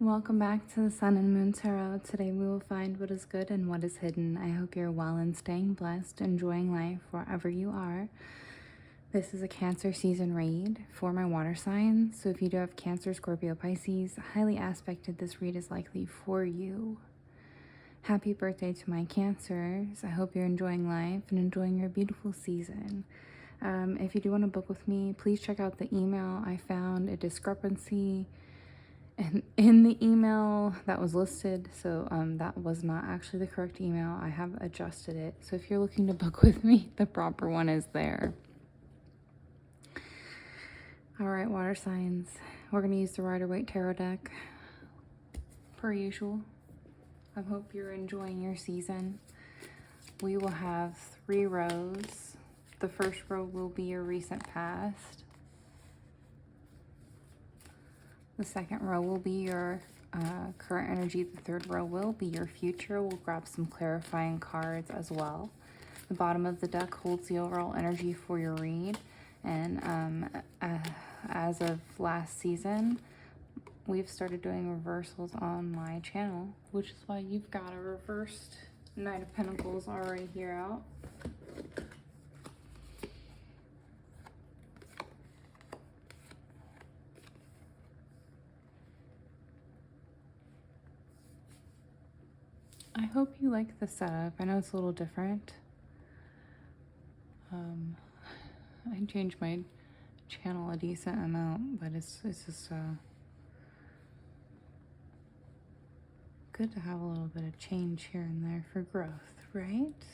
Welcome back to the Sun and Moon Tarot. Today we will find what is good and what is hidden. I hope you're well and staying blessed, enjoying life wherever you are. This is a Cancer season read for my water signs. So if you do have Cancer, Scorpio, Pisces, highly aspected, this read is likely for you. Happy birthday to my Cancers. I hope you're enjoying life and enjoying your beautiful season. If you do want to book with me, please check out the email. I found a discrepancy and in the email that was listed, so that was not actually the correct email. I have adjusted it, so if you're looking to book with me, the proper one is there. All right, water signs, we're going to use the Rider-Waite tarot deck per usual. I hope you're enjoying your season. We will have 3 rows. The first row will be your recent past. The second row will be your current energy. The third row will be your future. We'll grab some clarifying cards as well. The bottom of the deck holds the overall energy for your read. And as of last season, we've started doing reversals on my channel, which is why you've got a reversed Knight of Pentacles already here out. I hope you like the setup. I know it's a little different. I changed my channel a decent amount, but it's just good to have a little bit of change here and there for growth, right?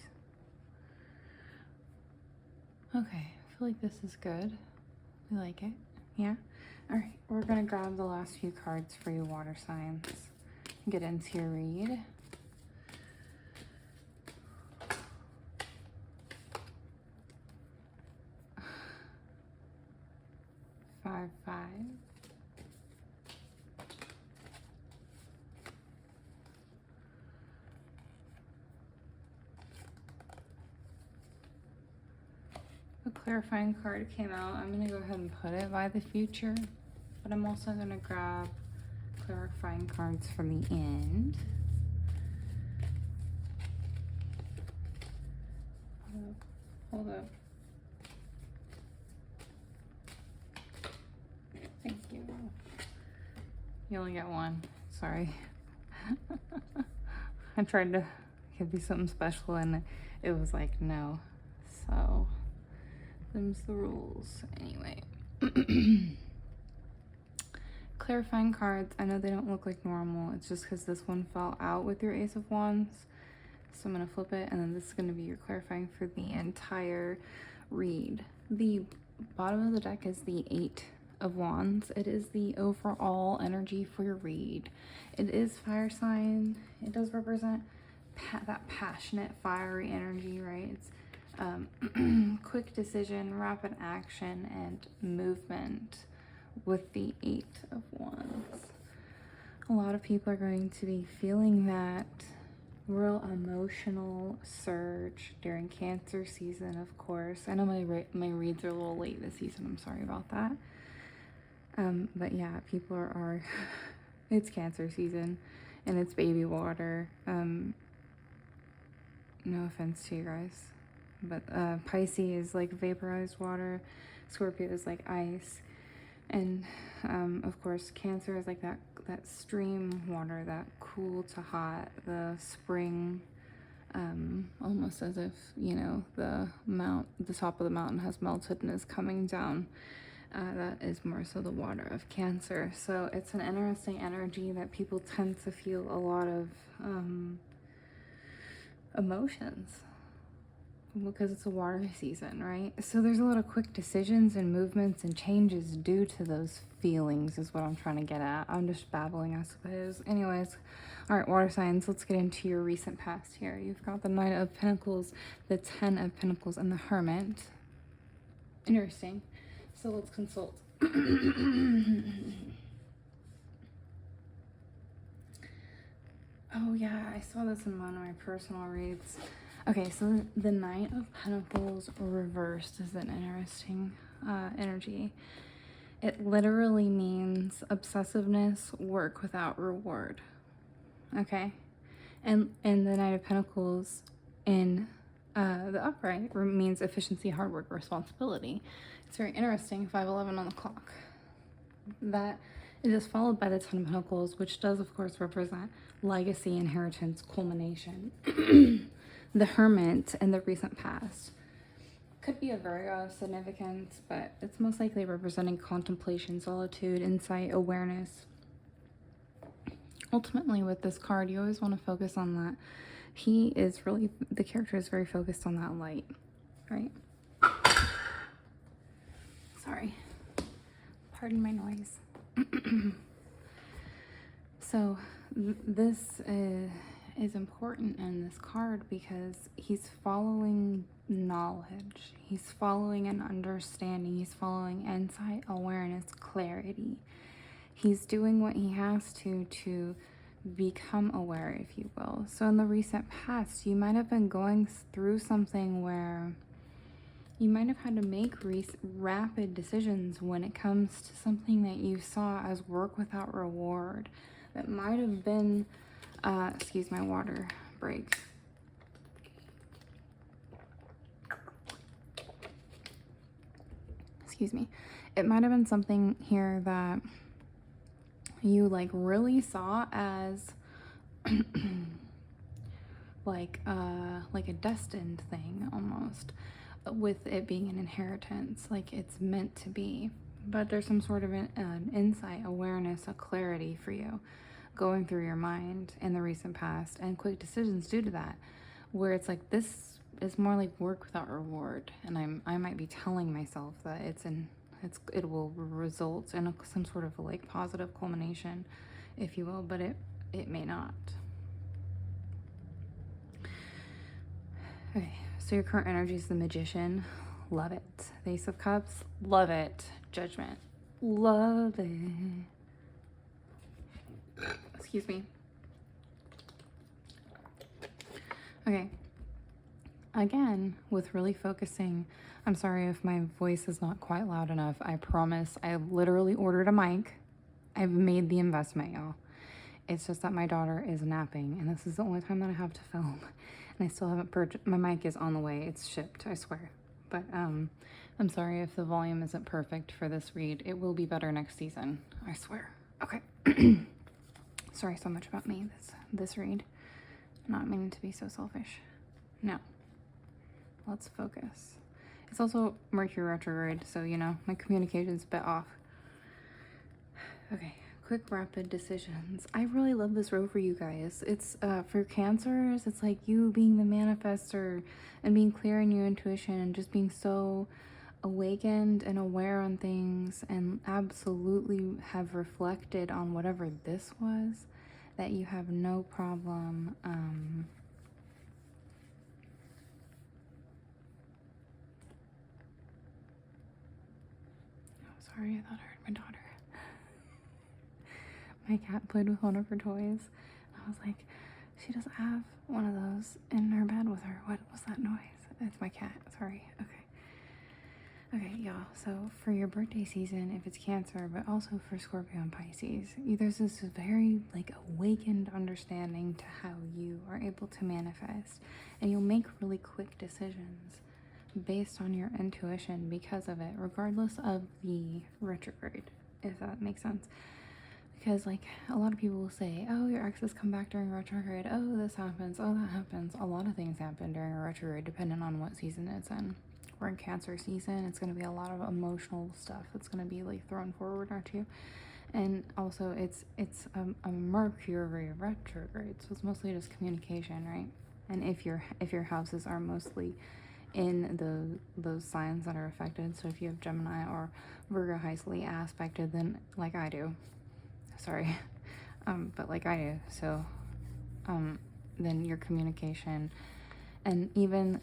Okay, I feel like this is good. I like it. Yeah? All right, we're gonna grab the last few cards for you water signs and get into your read. 5, 5. A clarifying card came out. I'm gonna go ahead and put it by the future, but I'm also gonna grab clarifying cards from the end. Hold up. Thank you. You only get one. Sorry. I tried to give you something special and it was like, no. So, them's the rules. Anyway. Clarifying cards. I know they don't look like normal. It's just because this one fell out with your Ace of Wands. So I'm going to flip it, and then this is going to be your clarifying for the entire read. The bottom of the deck is the 8 of Wands. It is the overall energy for your read. It is fire sign. It does represent that passionate, fiery energy, right? It's quick decision, rapid action, and movement with the 8 of Wands. A lot of people are going to be feeling that real emotional surge during Cancer season, of course. I know my reads are a little late this season. I'm sorry about that. But yeah, people are it's Cancer season and it's baby water. No offense to you guys, but Pisces is like vaporized water, Scorpio is like ice, and of course Cancer is like that stream water, that cool to hot, the spring, almost as if, you know, the top of the mountain has melted and is coming down. That is more so the water of Cancer. So it's an interesting energy that people tend to feel a lot of emotions because it's a water season, right? So there's a lot of quick decisions and movements and changes due to those feelings is what I'm trying to get at. I'm just babbling, I suppose. Anyways, all right, water signs, let's get into your recent past here. You've got the Knight of Pentacles, the 10 of Pentacles, and the Hermit. Interesting. So let's consult. Oh yeah, I saw this in one of my personal reads. Okay, so the Knight of Pentacles reversed is an interesting energy. It literally means obsessiveness, work without reward. Okay? And the Knight of Pentacles in the upright means efficiency, hard work, responsibility. It's very interesting, 511 on the clock. That it is followed by the Ten of Pentacles, which does, of course, represent legacy, inheritance, culmination. The Hermit in the recent past. Could be a Virgo significance, but it's most likely representing contemplation, solitude, insight, awareness. Ultimately, with this card, you always want to focus on that. The character is very focused on that light, right? Sorry. Pardon my noise. So, this is important in this card because he's following knowledge. He's following an understanding. He's following insight, awareness, clarity. He's doing what he has to become aware, if you will. So in the recent past, you might have been going through something where you might have had to make rapid decisions when it comes to something that you saw as work without reward. That might have been, excuse my water break. Excuse me. It might have been something here that you like really saw as like a destined thing almost, with it being an inheritance, like it's meant to be. But there's some sort of an insight, awareness, a clarity for you going through your mind in the recent past, and quick decisions due to that, where it's like this is more like work without reward, and I might be telling myself that it will result in some sort of like positive culmination, if you will, but it may not. Okay, so your current energy is the Magician. Love it. The Ace of Cups. Love it. Judgment. Love it. Excuse me. Okay. Again, with really focusing, I'm sorry if my voice is not quite loud enough. I promise. I literally ordered a mic. I've made the investment, y'all. It's just that my daughter is napping, and this is the only time that I have to film. And I still haven't purchased. My mic is on the way. It's shipped, I swear. But I'm sorry if the volume isn't perfect for this read. It will be better next season, I swear. Okay. Sorry so much about me, this read. Not meaning to be so selfish. No. Let's focus. It's also Mercury retrograde, so, you know, my communication's a bit off. Okay, quick, rapid decisions. I really love this row for you guys. It's for Cancers, it's like you being the manifester and being clear in your intuition and just being so awakened and aware on things, and absolutely have reflected on whatever this was, that you have no problem sorry, I thought I heard my daughter. My cat played with one of her toys. I was like, she doesn't have one of those in her bed with her. What was that noise? It's my cat. Sorry. Okay, y'all. So for your birthday season, if it's Cancer, but also for Scorpio and Pisces, there's this very like awakened understanding to how you are able to manifest, and you'll make really quick decisions based on your intuition because of it, regardless of the retrograde, if that makes sense. Because like a lot of people will say, oh, your exes come back during retrograde, oh, this happens, oh, that happens. A lot of things happen during a retrograde depending on what season it's in. We're in Cancer season. It's going to be a lot of emotional stuff that's going to be like thrown forward at you. And also it's a Mercury retrograde, so it's mostly just communication, right? And if your houses are mostly in those signs that are affected, so if you have Gemini or Virgo highly aspected, then like I do, sorry, but like I do, so then your communication, and even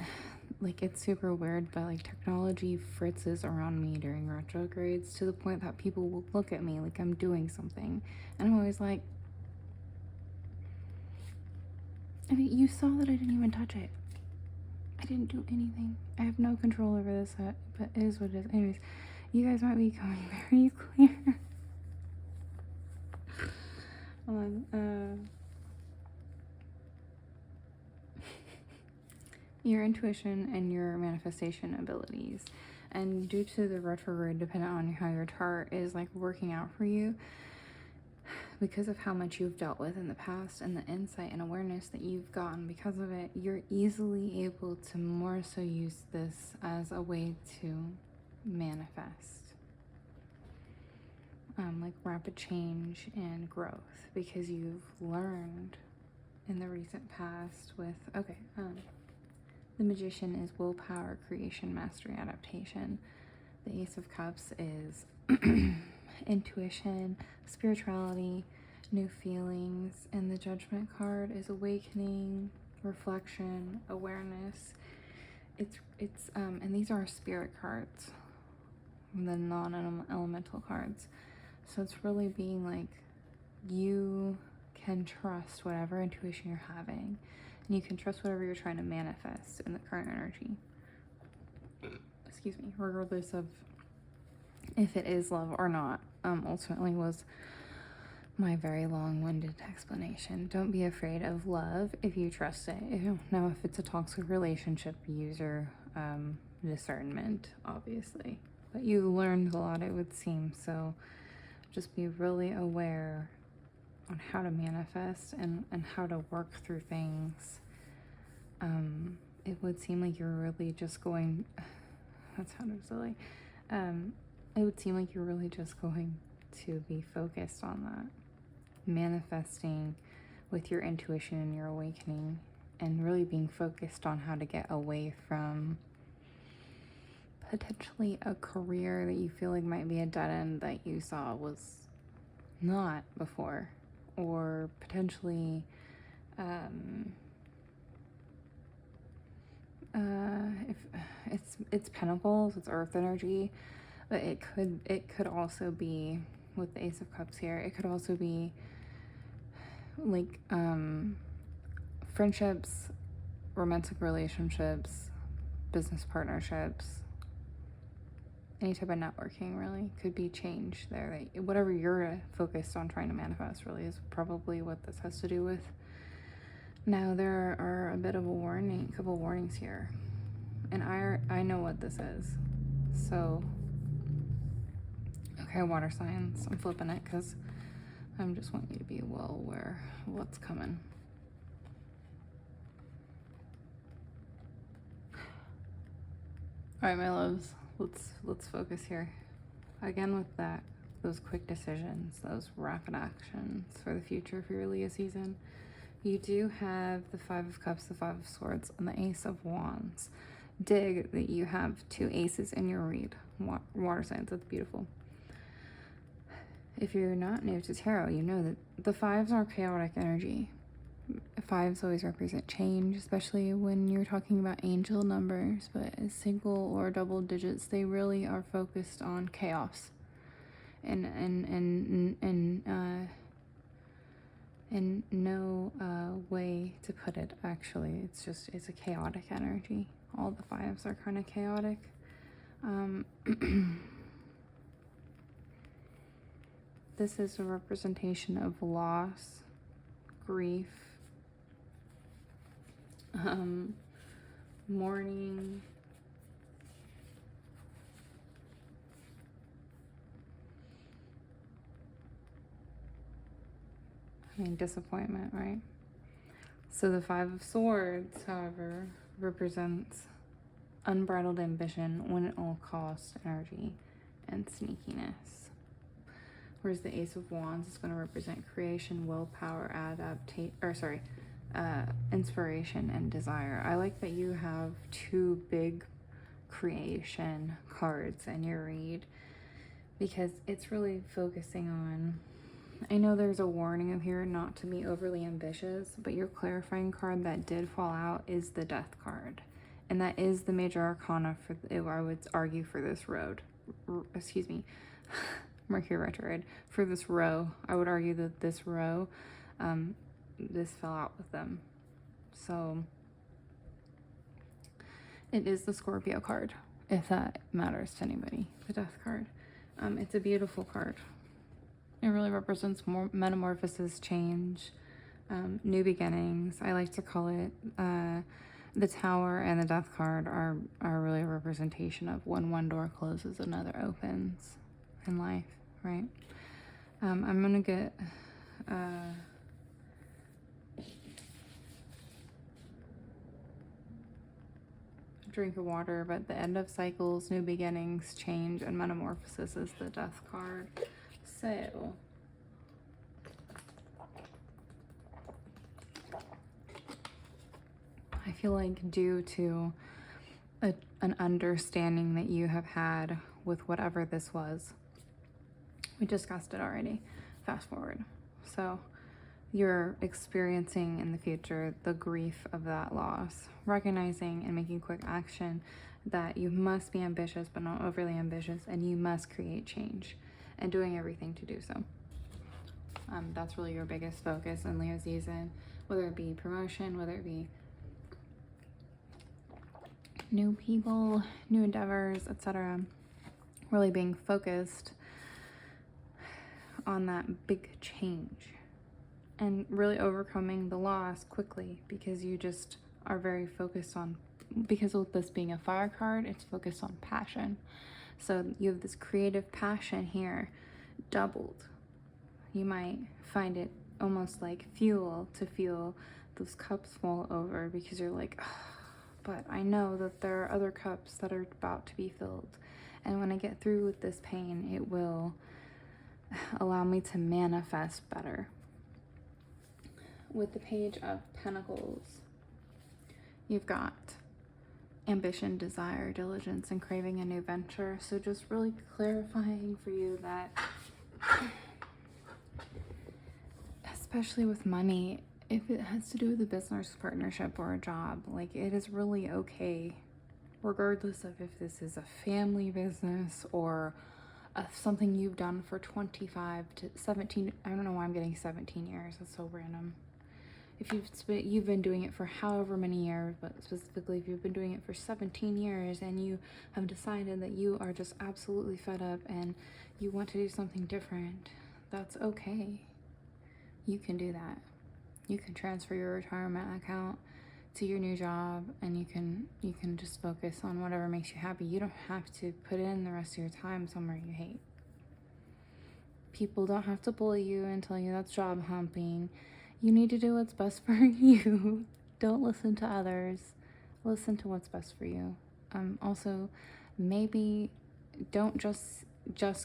like it's super weird, but like technology fritzes around me during retrogrades to the point that people will look at me like I'm doing something, and I'm always like, I mean, you saw that I didn't even touch it. I didn't do anything. I have no control over this, but it is what it is. Anyways, You guys might be becoming very clear. Hold on. Your intuition and your manifestation abilities. And due to the retrograde, depending on how your chart is like working out for you, because of how much you've dealt with in the past and the insight and awareness that you've gotten because of it, you're easily able to more so use this as a way to manifest. Like rapid change and growth, because you've learned in the recent past with, the Magician is willpower, creation, mastery, adaptation. The Ace of Cups is intuition, spirituality, new feelings, and the Judgment card is awakening, reflection, awareness. And these are spirit cards, the non-elemental cards. So it's really being like, you can trust whatever intuition you're having, and you can trust whatever you're trying to manifest in the current energy. Excuse me, regardless of if it is love or not, ultimately was my very long-winded explanation. Don't be afraid of love if you trust it. Now, if it's a toxic relationship, use your discernment, obviously. But you learned a lot, it would seem, so just be really aware on how to manifest and how to work through things. It would seem like you're really just going, that sounded silly. It would seem like you're really just going to be focused on that. Manifesting with your intuition and your awakening, and really being focused on how to get away from potentially a career that you feel like might be a dead end that you saw was not before, or potentially if it's pentacles, it's earth energy, but it could also be, with the Ace of Cups here, it could also be like friendships, romantic relationships, business partnerships, any type of networking. Really could be change there. That whatever you're focused on trying to manifest really is probably what this has to do with. Now there are a bit of a couple warnings here, and I know what this is. So okay, water signs, I'm flipping it because I just want you to be well aware of what's coming. All right, my loves, let's focus here. Again, with that, those quick decisions, those rapid actions for the future for your Leo season. You do have the Five of Cups, the Five of Swords, and the Ace of Wands. Dig that you have two aces in your read. Water signs, that's beautiful. If you're not new to tarot, you know that the fives are chaotic energy. Fives always represent change, especially when you're talking about angel numbers, but as single or double digits, they really are focused on chaos and no way to put it, actually. It's a chaotic energy. All the fives are kind of chaotic. This is a representation of loss, grief, mourning, disappointment, right? So the Five of Swords, however, represents unbridled ambition, win at all cost energy, and sneakiness. Whereas the Ace of Wands is going to represent creation, willpower, inspiration, and desire. I like that you have two big creation cards in your read, because it's really focusing on, I know there's a warning of here not to be overly ambitious, but your clarifying card that did fall out is the Death card. And that is the major arcana for, I would argue, for this Mercury retrograde. For this row, I would argue that this row, this fell out with them. So it is the Scorpio card. if that matters to anybody. The Death card. It's a beautiful card. It really represents more metamorphosis, change, new beginnings. I like to call it the Tower and the Death card are really a representation of when one door closes, another opens in life, right? I'm gonna get a drink of water, but the end of cycles, new beginnings, change, and metamorphosis is the Death card. So I feel like due to an understanding that you have had with whatever this was, we discussed it already, fast forward. So you're experiencing in the future the grief of that loss, recognizing and making quick action that you must be ambitious but not overly ambitious, and you must create change and doing everything to do so. That's really your biggest focus in Leo season, whether it be promotion, whether it be new people, new endeavors, etc. Really being focused on that big change and really overcoming the loss quickly, because you just are very focused on, because with this being a fire card, it's focused on passion. So you have this creative passion here doubled. You might find it almost like fuel to feel those cups fall over, because you're like, oh, but I know that there are other cups that are about to be filled. And when I get through with this pain, it will allow me to manifest better. With the Page of Pentacles, you've got ambition, desire, diligence, and craving a new venture. So just really clarifying for you that, especially with money, if it has to do with a business partnership or a job, like, it is really okay, regardless of if this is a family business or something you've done for 25 to 17, I don't know why I'm getting 17 years, that's so random. If you've been doing it for however many years, but specifically if you've been doing it for 17 years and you have decided that you are just absolutely fed up and you want to do something different, that's okay. You can do that. You can transfer your retirement account to your new job, and you can just focus on whatever makes you happy. You don't have to put in the rest of your time somewhere you hate. People don't have to bully you and tell you that's job humping. You need to do what's best for you. Don't listen to others. Listen to what's best for you. Also, maybe don't just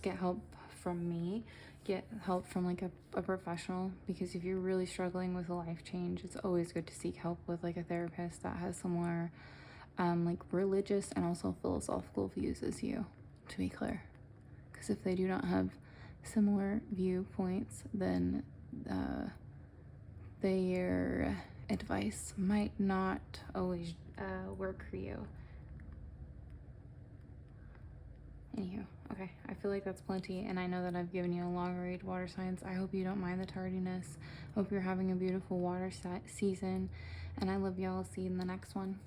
get help from me. Get help from like a professional, because if you're really struggling with a life change, it's always good to seek help with like a therapist that has similar like religious and also philosophical views as you, to be clear. Because if they do not have similar viewpoints, then their advice might not always work for you. Anywho, okay, I feel like that's plenty, and I know that I've given you a long read, water signs. I hope you don't mind the tardiness. Hope you're having a beautiful water season, and I love y'all. See you in the next one.